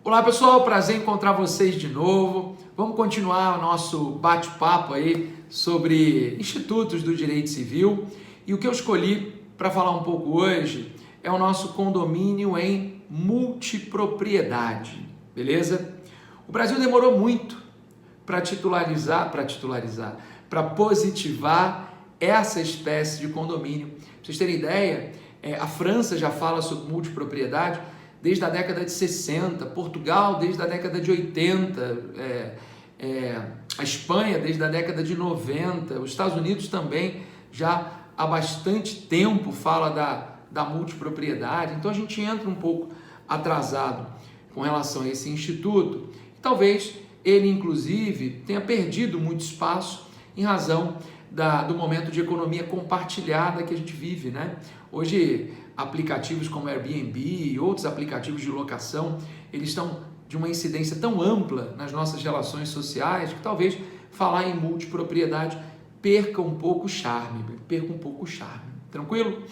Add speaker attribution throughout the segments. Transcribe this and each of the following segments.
Speaker 1: Olá pessoal, prazer em encontrar vocês de novo. Vamos continuar o nosso bate-papo aí sobre institutos do direito civil. E o que eu escolhi para falar um pouco hoje é o nosso condomínio em multipropriedade, beleza? O Brasil demorou muito para positivar essa espécie de condomínio. Pra vocês terem ideia, a França já fala sobre multipropriedade desde a década de 60, Portugal desde a década de 80, a Espanha desde a década de 90, os Estados Unidos também já há bastante tempo fala da multipropriedade. Então a gente entra um pouco atrasado com relação a esse instituto. Talvez ele inclusive tenha perdido muito espaço em razão do momento de economia compartilhada que a gente vive, né? Hoje, aplicativos como Airbnb e outros aplicativos de locação, eles estão de uma incidência tão ampla nas nossas relações sociais que talvez falar em multipropriedade perca um pouco o charme, tranquilo?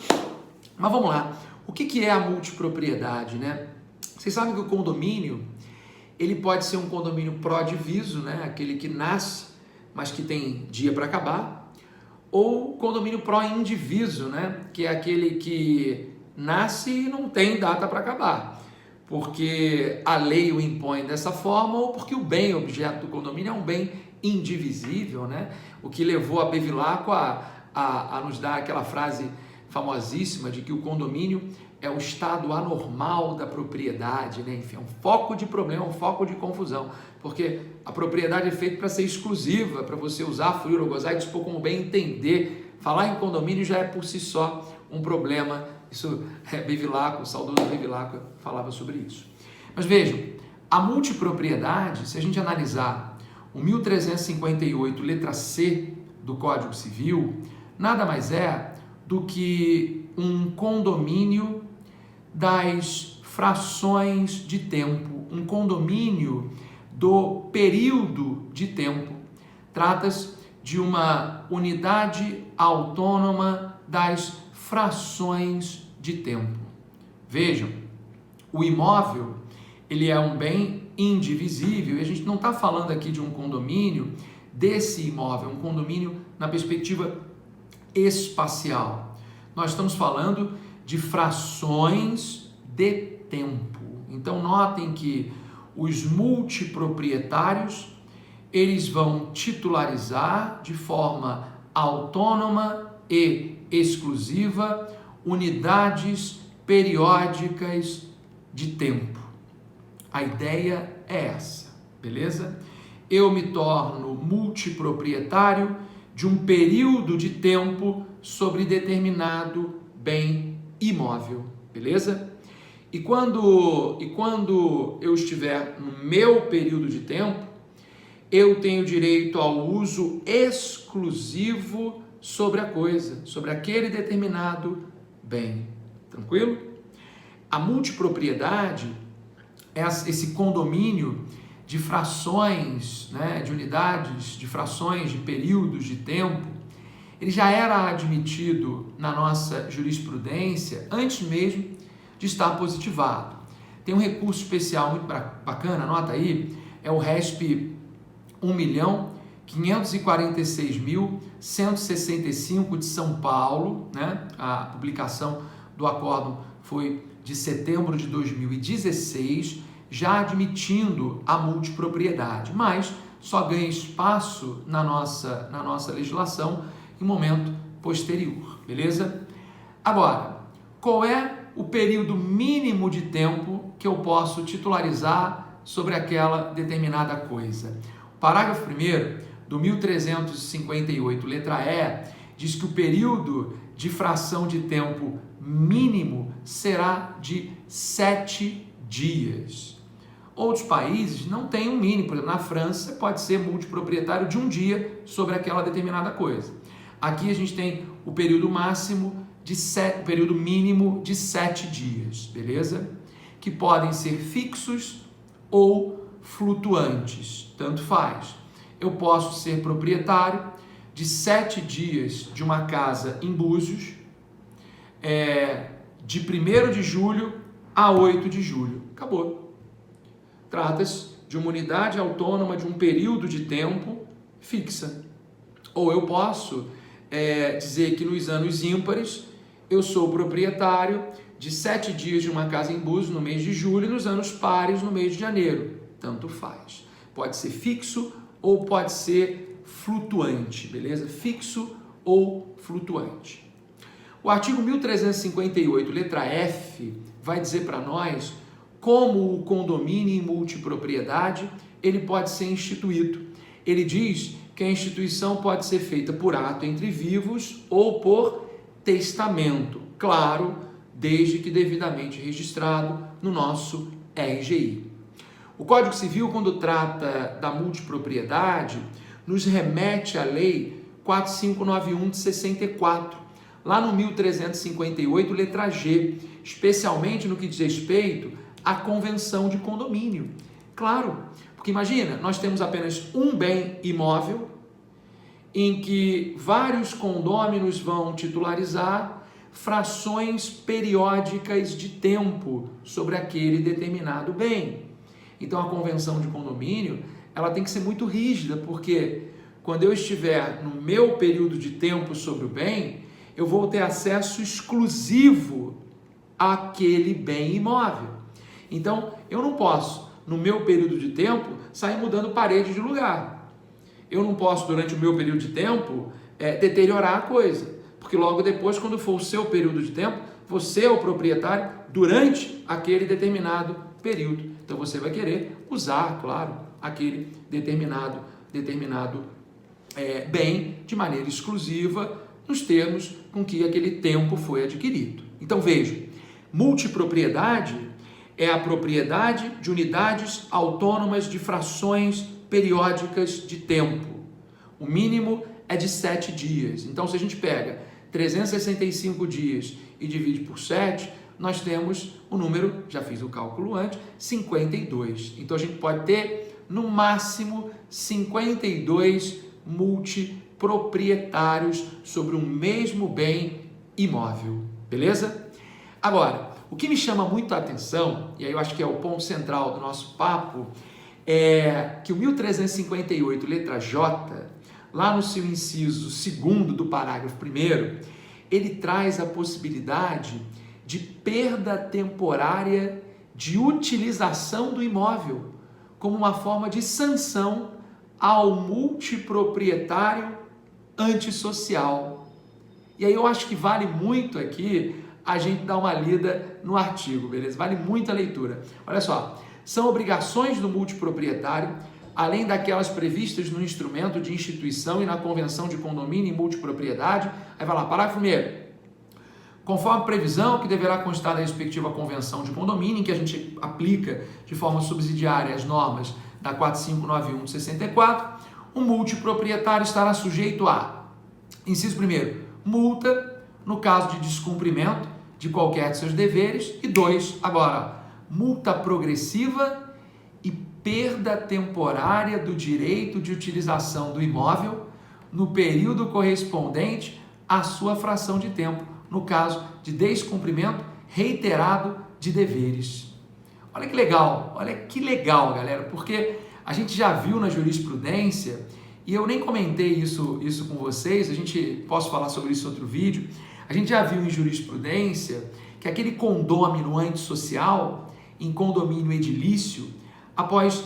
Speaker 1: Mas vamos lá, o que é a multipropriedade, né? Vocês sabem que o condomínio, ele pode ser um condomínio pró-diviso, né? Aquele que nasce, mas que tem dia para acabar, ou condomínio pró-indiviso, né? Que é aquele que nasce e não tem data para acabar, porque a lei o impõe dessa forma ou porque o bem objeto do condomínio é um bem indivisível, né? O que levou a Bevilacqua a nos dar aquela frase famosíssima de que o condomínio é o estado anormal da propriedade, né? Enfim, é um foco de problema, um foco de confusão, porque a propriedade é feita para ser exclusiva, para você usar, fruir ou gozar e dispor como bem entender. Falar em condomínio já é por si só um problema. Isso Bevilacqua, o saudoso Bevilacqua falava sobre isso. Mas vejam, a multipropriedade, se a gente analisar o 1358, letra C do Código Civil, nada mais é do que um condomínio das frações de tempo, um condomínio do período de tempo. Trata-se de uma unidade autônoma das frações de tempo. Vejam, o imóvel, ele é um bem indivisível e a gente não está falando aqui de um condomínio desse imóvel, um condomínio na perspectiva espacial. Nós estamos falando de frações de tempo. Então notem que os multiproprietários, eles vão titularizar de forma autônoma e exclusiva unidades periódicas de tempo. A ideia é essa, beleza? Eu me torno multiproprietário de um período de tempo sobre determinado bem imóvel, beleza? E quando eu estiver no meu período de tempo, eu tenho direito ao uso exclusivo sobre a coisa, sobre aquele determinado bem, tranquilo? A multipropriedade é esse condomínio de frações, né, de unidades, de frações, de períodos de tempo. Ele já era admitido na nossa jurisprudência antes mesmo de estar positivado. Tem um recurso especial muito bacana, anota aí, é o RESP 1.546.165 de São Paulo, né? A publicação do acórdão foi de setembro de 2016, já admitindo a multipropriedade, mas só ganha espaço na nossa legislação em momento posterior, beleza? Agora, qual é o período mínimo de tempo que eu posso titularizar sobre aquela determinada coisa? O parágrafo 1º do 1358, letra E, diz que o período de fração de tempo mínimo será de 7 dias. Outros países não têm um mínimo, por exemplo, na França pode ser multiproprietário de um dia sobre aquela determinada coisa. Aqui a gente tem o período mínimo de 7 dias, beleza? Que podem ser fixos ou flutuantes, tanto faz. Eu posso ser proprietário de 7 dias de uma casa em Búzios, de 1º de julho a 8 de julho. Acabou. trata-se de uma unidade autônoma de um período de tempo fixa. Ou eu posso dizer que nos anos ímpares eu sou proprietário de 7 dias de uma casa em Búzios no mês de julho e nos anos pares no mês de janeiro. Tanto faz. Pode ser fixo ou pode ser flutuante, beleza? Fixo ou flutuante. O artigo 1358, letra F, vai dizer para nós como o condomínio em multipropriedade ele pode ser instituído. Ele diz que a instituição pode ser feita por ato entre vivos ou por testamento, claro, desde que devidamente registrado no nosso RGI. O Código Civil, quando trata da multipropriedade, nos remete à Lei 4591 de 64, lá no 1358, letra G, especialmente no que diz respeito à convenção de condomínio. Claro, porque imagina, nós temos apenas um bem imóvel em que vários condôminos vão titularizar frações periódicas de tempo sobre aquele determinado bem. Então a convenção de condomínio, ela tem que ser muito rígida, porque quando eu estiver no meu período de tempo sobre o bem, eu vou ter acesso exclusivo àquele bem imóvel. Então, eu não posso, no meu período de tempo, sair mudando parede de lugar. Eu não posso, durante o meu período de tempo, deteriorar a coisa. Porque logo depois, quando for o seu período de tempo, você é o proprietário durante aquele determinado período. Então, você vai querer usar, claro, aquele determinado bem de maneira exclusiva, nos termos com que aquele tempo foi adquirido. Então, veja, multipropriedade é a propriedade de unidades autônomas de frações periódicas de tempo. O mínimo é de 7 dias. Então, se a gente pega 365 dias e divide por 7, nós temos o número, já fiz o cálculo antes, 52. Então, a gente pode ter, no máximo, 52 multiproprietários sobre um mesmo bem imóvel. Beleza? Agora, o que me chama muito a atenção, e aí eu acho que é o ponto central do nosso papo, é que o 1358, letra J, lá no seu inciso 2º do parágrafo 1º, ele traz a possibilidade de perda temporária de utilização do imóvel como uma forma de sanção ao multiproprietário antissocial. E aí eu acho que vale muito aqui a gente dar uma lida no artigo, beleza? Vale muito a leitura. Olha só, são obrigações do multiproprietário, além daquelas previstas no instrumento de instituição e na convenção de condomínio e multipropriedade. Aí vai lá, parágrafo 1º. Conforme a previsão que deverá constar da respectiva convenção de condomínio, em que a gente aplica de forma subsidiária as normas da 4591 de 64, o multiproprietário estará sujeito a, inciso 1º, multa no caso de descumprimento de qualquer de seus deveres, e 2, agora, multa progressiva e perda temporária do direito de utilização do imóvel no período correspondente à sua fração de tempo, no caso de descumprimento reiterado de deveres. Olha que legal, galera, porque a gente já viu na jurisprudência, e eu nem comentei isso com vocês, posso falar sobre isso em outro vídeo, a gente já viu em jurisprudência que aquele condômino antissocial, em condomínio edilício, após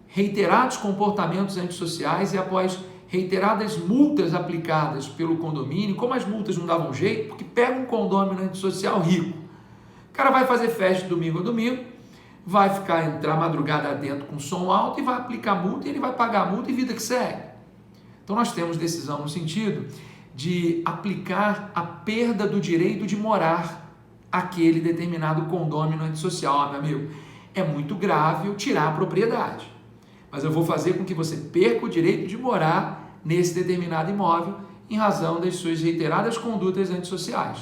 Speaker 1: reiterados comportamentos antissociais e após reiteradas multas aplicadas pelo condomínio, como as multas não davam jeito, porque pega um condômino antissocial rico, o cara vai fazer festa de domingo a domingo, vai entrar madrugada dentro com som alto e vai aplicar multa, e ele vai pagar a multa e vida que segue. Então nós temos decisão no sentido de aplicar a perda do direito de morar aquele determinado condômino antissocial. Meu amigo, é muito grave eu tirar a propriedade, mas eu vou fazer com que você perca o direito de morar nesse determinado imóvel em razão das suas reiteradas condutas antissociais.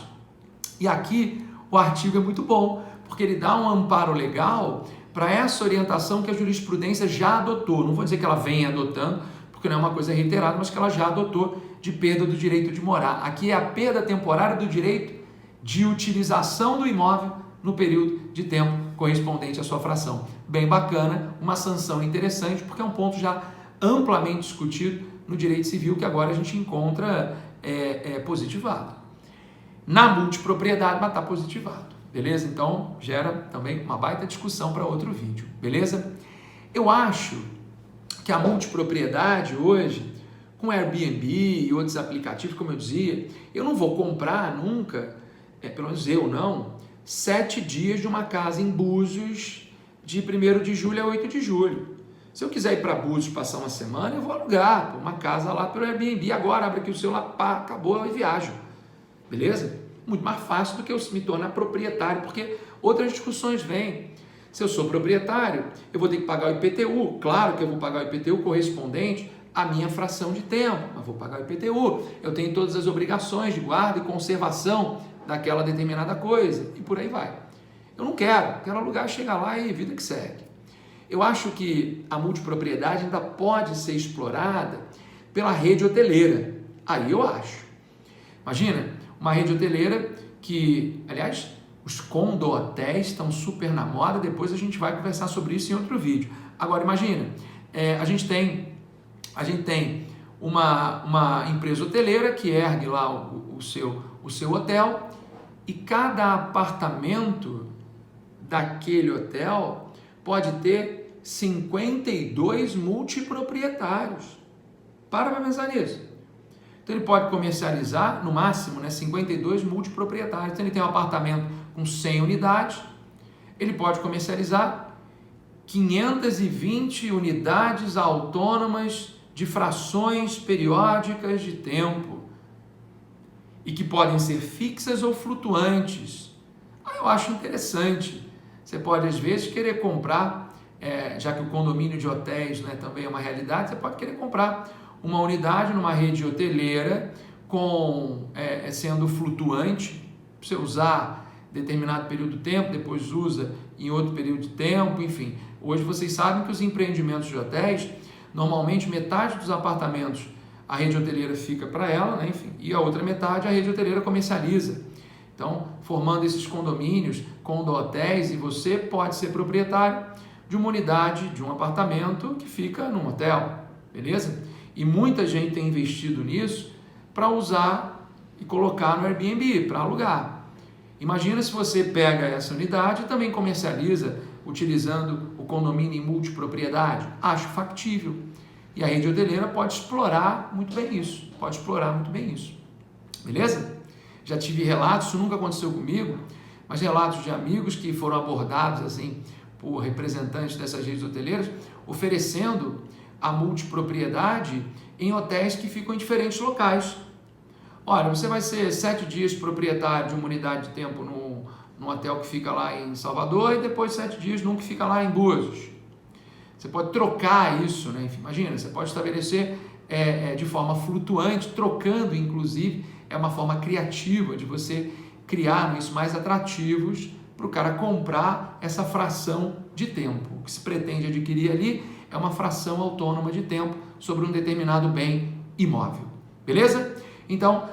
Speaker 1: E aqui o artigo é muito bom, porque ele dá um amparo legal para essa orientação que a jurisprudência já adotou. Não vou dizer que ela vem adotando, porque não é uma coisa reiterada, mas que ela já adotou, de perda do direito de morar. Aqui é a perda temporária do direito de utilização do imóvel no período de tempo correspondente à sua fração. Bem bacana, uma sanção interessante, porque é um ponto já amplamente discutido no direito civil, que agora a gente encontra positivado. Na multipropriedade, mas está positivado, beleza? Então, gera também uma baita discussão para outro vídeo, beleza? Eu acho que a multipropriedade hoje, com Airbnb e outros aplicativos, como eu dizia, eu não vou comprar nunca, pelo menos eu não, 7 dias de uma casa em Búzios de 1º de julho a 8 de julho. Se eu quiser ir para Búzios passar uma semana, eu vou alugar uma casa lá pelo Airbnb. Agora abre aqui o celular, pá, acabou e viajo. Beleza? Muito mais fácil do que eu me tornar proprietário, porque outras discussões vêm. Se eu sou proprietário, eu vou ter que pagar o IPTU. Claro que eu vou pagar o IPTU correspondente à minha fração de tempo, mas vou pagar o IPTU. Eu tenho todas as obrigações de guarda e conservação daquela determinada coisa, e por aí vai. Eu não quero alugar, chegar lá e vida que segue. Eu acho que a multipropriedade ainda pode ser explorada pela rede hoteleira. Aí eu acho. Imagina, uma rede hoteleira que, aliás, os condo-hotéis estão super na moda, depois a gente vai conversar sobre isso em outro vídeo. Agora imagina, a gente tem uma empresa hoteleira que ergue lá o seu hotel, e cada apartamento daquele hotel pode ter 52 multiproprietários. Para pensar nisso. Então ele pode comercializar, no máximo, 52 multiproprietários. Então ele tem um apartamento com 100 unidades, ele pode comercializar 520 unidades autônomas de frações periódicas de tempo, e que podem ser fixas ou flutuantes. Eu acho interessante. Você pode, às vezes, querer comprar, já que o condomínio de hotéis também é uma realidade, você pode querer comprar uma unidade numa rede hoteleira sendo flutuante, para você usar determinado período de tempo, depois usa em outro período de tempo, enfim. Hoje vocês sabem que os empreendimentos de hotéis, normalmente metade dos apartamentos a rede hoteleira fica para ela, enfim, e a outra metade a rede hoteleira comercializa. Então, formando esses condomínios, condo-hotéis, e você pode ser proprietário de uma unidade, de um apartamento que fica num hotel, beleza? E muita gente tem investido nisso para usar e colocar no Airbnb, para alugar. Imagina se você pega essa unidade e também comercializa utilizando o condomínio em multipropriedade. Acho factível. E a rede hoteleira pode explorar muito bem isso. Beleza? Já tive relatos, isso nunca aconteceu comigo, mas relatos de amigos que foram abordados assim por representantes dessas redes hoteleiras, oferecendo a multipropriedade em hotéis que ficam em diferentes locais. Olha, você vai ser 7 dias proprietário de uma unidade de tempo num hotel que fica lá em Salvador, e depois 7 dias num que fica lá em Búzios. Você pode trocar isso, Enfim, imagina, você pode estabelecer de forma flutuante, trocando, inclusive, é uma forma criativa de você criar isso mais atrativos para o cara comprar essa fração de tempo. O que se pretende adquirir ali é uma fração autônoma de tempo sobre um determinado bem imóvel. Beleza? Então,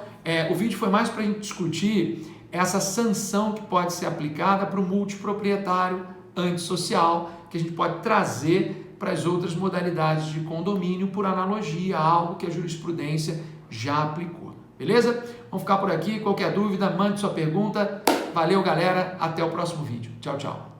Speaker 1: o vídeo foi mais para a gente discutir essa sanção que pode ser aplicada para o multiproprietário antissocial, que a gente pode trazer para as outras modalidades de condomínio por analogia a algo que a jurisprudência já aplicou. Beleza? Vamos ficar por aqui. Qualquer dúvida, mande sua pergunta. Valeu, galera. Até o próximo vídeo. Tchau, tchau.